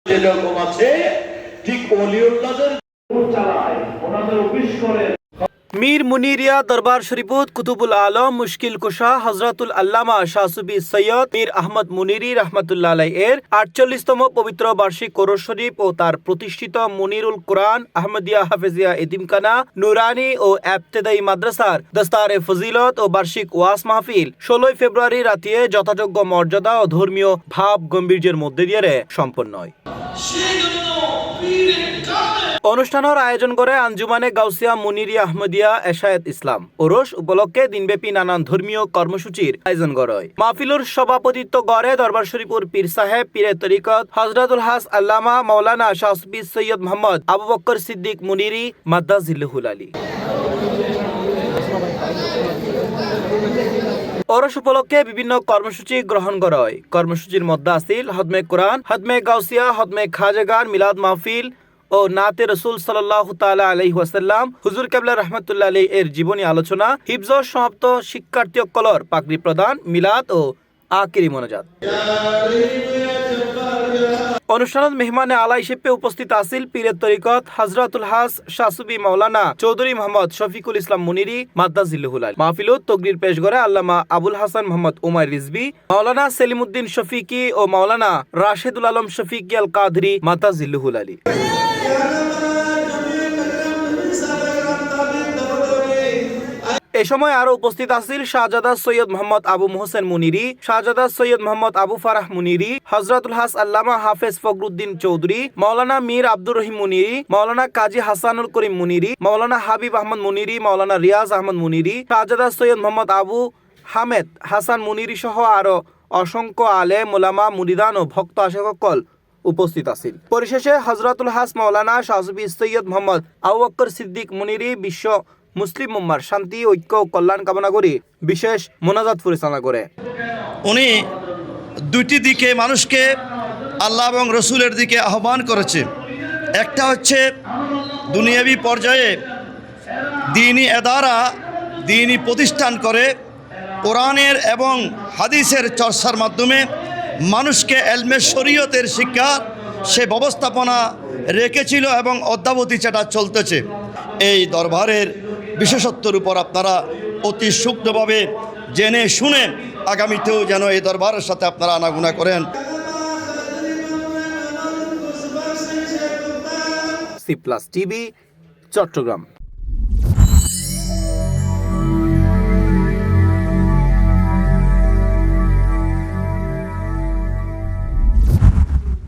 যেরকম আছে ঠিক ওলিউল্লাহদের চালায়, ওনাদের অফিস করে। মীর মুনিরিয়া দরবার শরীফত কুতুবুল আলম মুশকিল কুশা হজরতুল আল্লামা শাহসুবি সৈয়দ মীর আহমদ মুনিরি রহমতুল্লাহ আলাই এর ৪৮তম পবিত্র বার্ষিক কোরআন শরীফ ও তার প্রতিষ্ঠিত মুনিরুল কোরআন আহমদিয়া হাফেজিয়া এতিমখানা নুরানি ও এবতেদায়ী মাদ্রাসার দস্তারে ফজিলত ও বার্ষিক ওয়াজ মাহফিল ১৬ ফেব্রুয়ারি রাতে যথাযোগ্য মর্যাদা ও ধর্মীয় ভাব গম্ভীর্যের মধ্যে দিয়ে সম্পন্ন হয়। অনুষ্ঠানের আয়োজন করে আঞ্জুমানে গাউসিয়া মুনিরিয়া আহমদিয়া এশায়েত ইসলাম ওরস উপলক্ষে দিনব্যাপী নানান ধর্মীয় কর্মসূচির আয়োজন করা হয়। মাহফিলুর সভাপতিত্ব করে দরবার শরীফুর পীর সাহেব পীরে তরিকত হযরতুল হাস আল্লামা মাওলানা শাহসুবি সৈয়দ মোহাম্মদ আবু বকর সিদ্দিক মুনিরি মাদ্দাজিল্লাহুল আলী। ওরস উপলক্ষে বিভিন্ন কর্মসূচি গ্রহণ করা হয়। কর্মসূচির মধ্যে আছিল হদমে কোরআন, হদমে গাউসিয়া, হদমে খাজাগান, মিলাদ মাহফিল ও নাতে রসুল সাল্লাল্লাহু তাআলা আলাইহি ওয়াসাল্লাম হুজুর কেবলা রাহমাতুল্লাহ আলাইহি এর জীবনী আলোচনা, হিফজ সমাপ্ত শিক্ষার্থী কলর পাগড়ি প্রদান, মিলাদ ও আখিরি মোনাজাত। অনুষ্ঠানত মেহমানে আলা হিসেবে উপস্থিত আছিল পীরের তরিকত হযরতুল হাস শাহসুবি মাওলানা চৌধুরী মোহাম্মদ শফিকুল ইসলাম মুনিরি মাদ্দাজিল্লাহুল আলী। মাহফিলত তকরির পেশ করে আল্লামা আবুল হাসান মোহাম্মদ উমাইর রিজভী, মাওলানা সেলিমউদ্দিন শফিকি ও মাওলানা রাশেদুল আলম শফিকি আল কাদরি মাদ্দাজিল্লাহুল আলী। এ সময় আরো উপস্থিত আছিল শাহজাদা সৈয়দ মোহাম্মদ আবু মোহসেন মুনিরি, শাহজাদা সৈয়দ মোহাম্মদ আবু ফারাহ মুনিরি, হযরতুল হাস আল্লামা হাফেজ ফখরুদ্দিন চৌধুরী, মাওলানা মীর আব্দুর রহিম মুনিরি, মাওলানা কাজী হাসানুল করিম মুনিরি, মাওলানা হাবিব আহমদ মুনিরি, মাওলানা রিয়াজ আহমদ মুনিরি, শাহজাদা সৈয়দ মোহাম্মদ আবু হামেদ হাসান মুনিরি সহ আরো অসংখ্য আলেম ওলামা মুরিদান ও ভক্ত আশিকসকল উপস্থিত আছিল। পরিশেষে হযরতুল হাস মাওলানা শাহসুবি সৈয়দ মোহাম্মদ আবু বকর সিদ্দিক মুনিরি বিশ্ব মুসলিম উম্মার শান্তি, ঐক্য ও কল্যাণ কামনা করে বিশেষ মোনাজাত পরিচালনা করে। উনি দুটি দিকে মানুষকে আল্লাহ এবং রসুলের দিকে আহ্বান করেছে। একটা হচ্ছে দুনিয়াবী পর্যায়ে দ্বীনি এদারা, দ্বীনি প্রতিষ্ঠান করে কোরআনের এবং হাদিসের চর্চার মাধ্যমে মানুষকে এলমে শরীয়তের শিক্ষা সে ব্যবস্থাপনা রেখেছিল এবং অদ্যাবধি সেটা চলতেছে। এই দরবারের বিশেষত্বের উপর আপনারা অতি সূক্ষ্মভাবে জেনে শুনে আগামীতেও যেন এই দরবারের সাথে আপনারা আনাগোনা করেন। C plus TV, Chittagong.